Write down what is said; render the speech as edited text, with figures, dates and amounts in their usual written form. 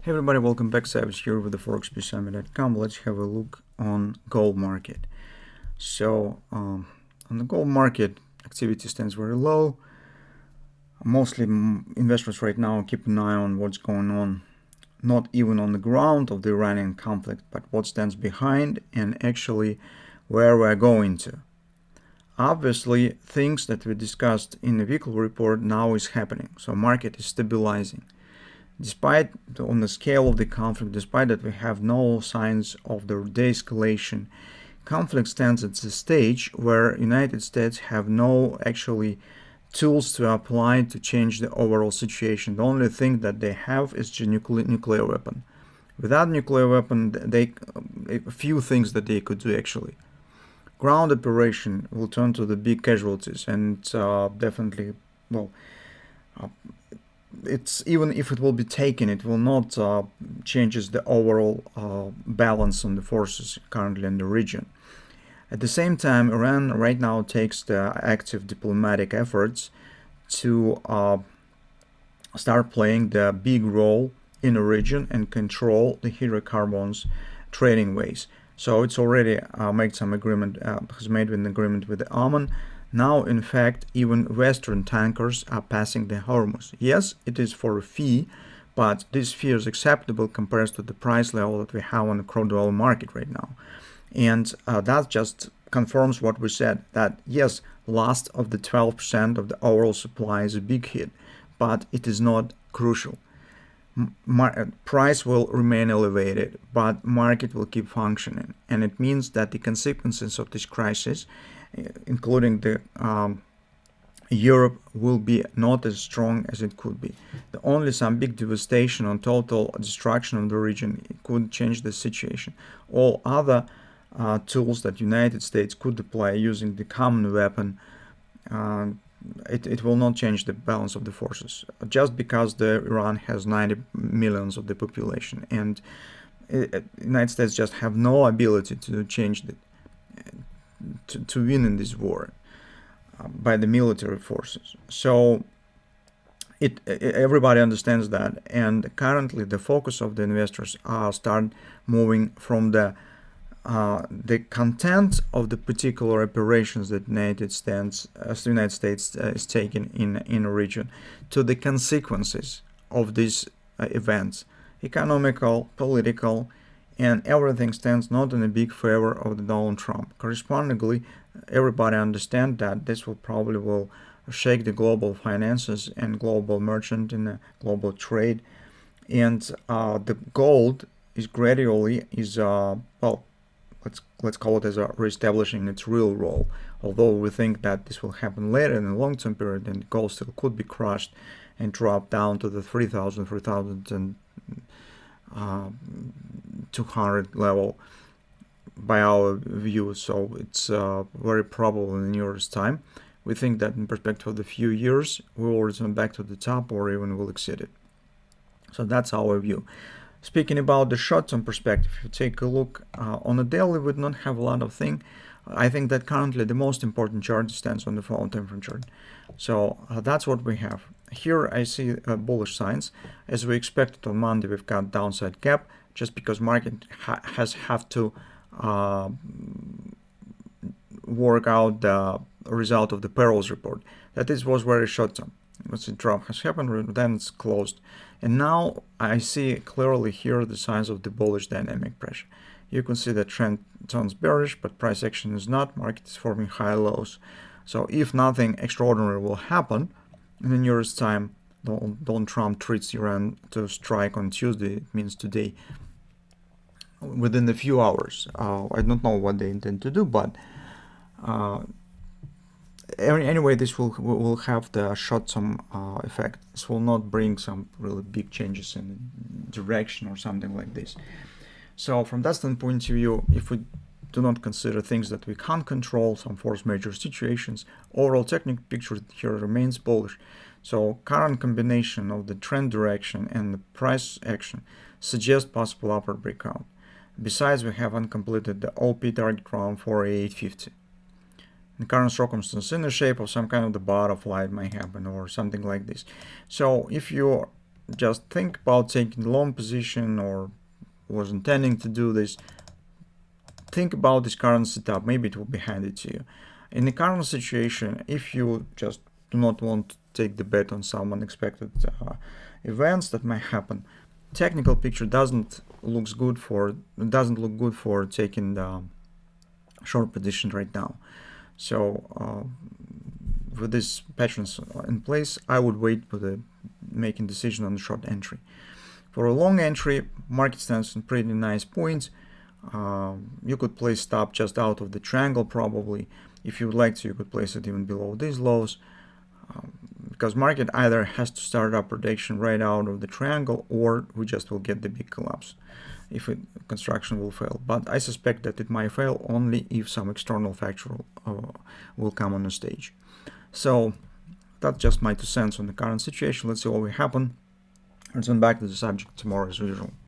Hey everybody, welcome back. Sive here with the Forex Peace Army.com. Let's have a look on gold market. So on the gold market, activity stands very low. Mostly investors right now keep an eye on what's going on, not even on the ground of the Iranian conflict, but what stands behind and actually where we're going to. Obviously, things that we discussed in the weekly report now is happening. So market is stabilizing. Despite on the scale of the conflict, despite that we have no signs of the de-escalation, conflict stands at the stage where United States have no actually tools to apply to change the overall situation. The only thing that they have is the nuclear weapon. Without nuclear weapon, a few things that they could do actually. Ground operation will turn to the big casualties, and definitely, well, it's even if it will be taken, it will not changes the overall balance on the forces currently in the region. At the same time, Iran right now takes the active diplomatic efforts to start playing the big role in the region and control the hydrocarbons trading ways. So it's already made some agreement, has made an agreement with the Oman. Now, in fact, even Western tankers are passing the Hormuz. Yes, it is for a fee, but this fee is acceptable compared to the price level that we have on the crude oil market right now. And that just confirms what we said, that yes, loss of the 12% of the overall supply is a big hit, but it is not crucial. Price will remain elevated, but market will keep functioning. And it means that the consequences of this crisis, including the Europe, will be not as strong as it could be. The only some big devastation on total destruction of the region could change the situation. All other tools that United States could deploy using the common weapon, it will not change the balance of the forces, just because the Iran has 90 millions of the population, and the United States just have no ability to change the to win in this war by the military forces. So everybody understands that, and currently the focus of the investors start moving from the content of the particular operations that the United States is taking in a region to the consequences of these events, economical, political, and everything stands not in a big favor of the Donald Trump. Correspondingly, everybody understands that this will shake the global finances and global merchant in the global trade, and the gold is gradually let's call it as reestablishing its real role. Although we think that this will happen later in the long-term period, and gold still could be crushed and drop down to the 3,200 level by our view. So it's very probable in a year's time. We think that in perspective of the few years, we will return back to the top or even will exceed it. So that's our view. Speaking about the short-term perspective, if you take a look on the daily, we do not have a lot of things. I think that currently the most important chart stands on the falling time frame chart. So that's what we have. Here I see bullish signs. As we expected on Monday, we've got downside gap just because market have to work out the result of the payrolls report. That was very short-term. Once the drop has happened, then it's closed. And now I see clearly here the signs of the bullish dynamic pressure. You can see the trend turns bearish, but price action is not. Market is forming high lows. So if nothing extraordinary will happen, in the nearest time, Donald Trump treats Iran to strike on Tuesday, it means today, within a few hours. I don't know what they intend to do, but anyway, this will have the short-term effect. This will not bring some really big changes in direction or something like this. So from that standpoint of view, if we do not consider things that we can't control, some force majeure situations, overall technical picture here remains bullish. So current combination of the trend direction and the price action suggests possible upward breakout. Besides, we have uncompleted the OP target around 4850. In current circumstances, in the shape of some kind of the butterfly might happen or something like this. So if you just think about taking the long position or was intending to do this, think about this current setup. Maybe it will be handy to you. In the current situation, if you just do not want to take the bet on some unexpected events that may happen, technical picture doesn't look good for taking the short position right now. So with these patterns in place, I would wait with the making decision on the short entry. For a long entry, market stands in pretty nice points. You could place stop just out of the triangle probably. If you would like to, you could place it even below these lows, because market either has to start up prediction right out of the triangle, or we just will get the big collapse if construction will fail. But I suspect that it might fail only if some external factor will come on the stage. So that's just my 2 cents on the current situation. Let's see what will happen. Return back to the subject tomorrow as usual.